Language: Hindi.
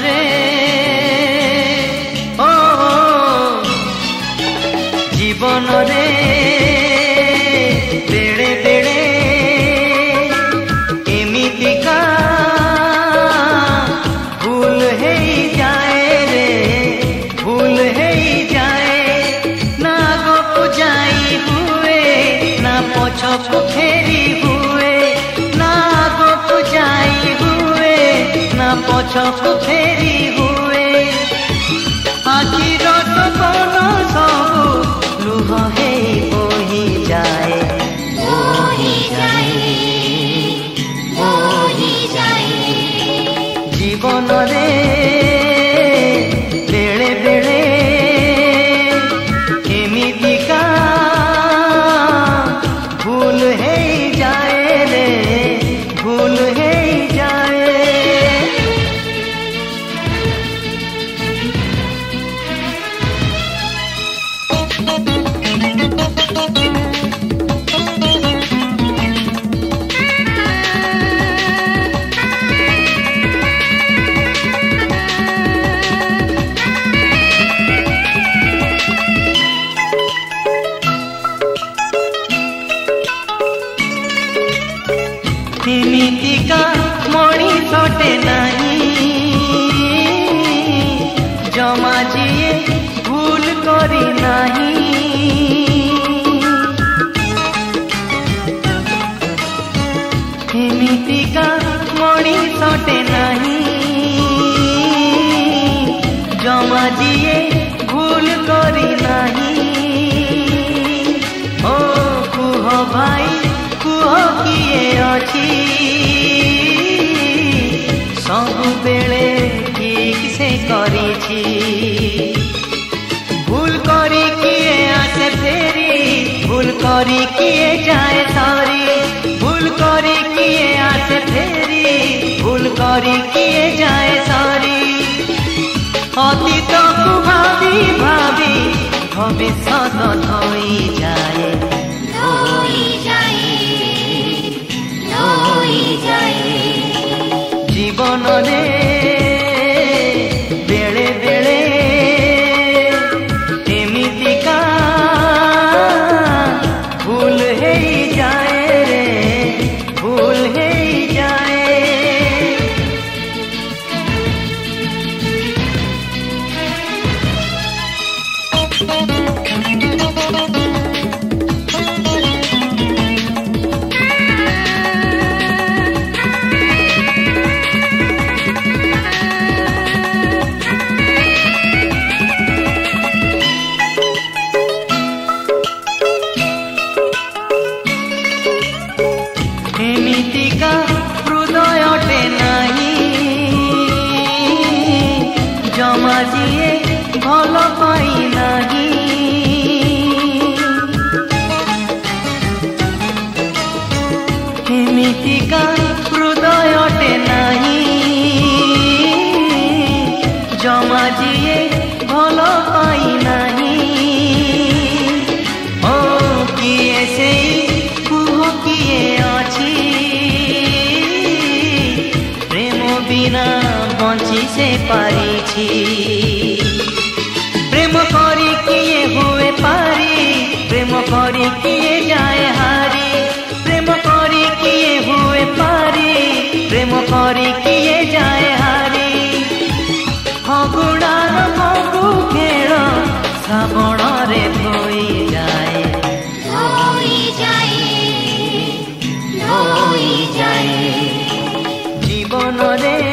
रे ओ जीवन रे बेड़े बेड़े एमितिका भूल है जाए रे भूल है जाए ना आगो जाई हुए ना पछको फेरी हुए ना आगो जाई हुए ना पछको फेरी हुए आखिर सपन सब लुह है बोही जाए बोही जाए बोही जाए जीवन रे बेड़े बेड़े एमितिका भूल है जाए रे भूल है जाए एमितिका मणिषटे नहीं जमा जिए भूल करी नहीं एमितिका मणिषटे नहीं जमा जिए भूल करी नहीं ओ कुह भाई कुह किए अच्छी सब बेले ठीक से करी भूल करी किए आसे फेरी भूल करी किए जाए सारी भूल करी किए आसे फेरी भूल करी किए जाए सारी अतीत को भावी भावी भविष्यत धोई जाए धोई जाए धोई जाए जीवन रे बेड़े बेड़े एमितिका भूल है जाए रे भूल है जाए एमितिका हृदयटे नहीं जमा जिए भल पाई नहीं एमितिका हृदयटे नहीं जमा जिए भल पाई नहीं ओ किए से कुह किए अच्छी प्रेम बिना बंची से पारी प्रेम करी किए हुए पारी प्रेम करी किए जाए हारी प्रेम करी किए हुए पारी प्रेम करी किए जाए हारी फगुणार फगु खेल श्रावण रे धोई जाए धोई जाए धोई जाए जीवन रे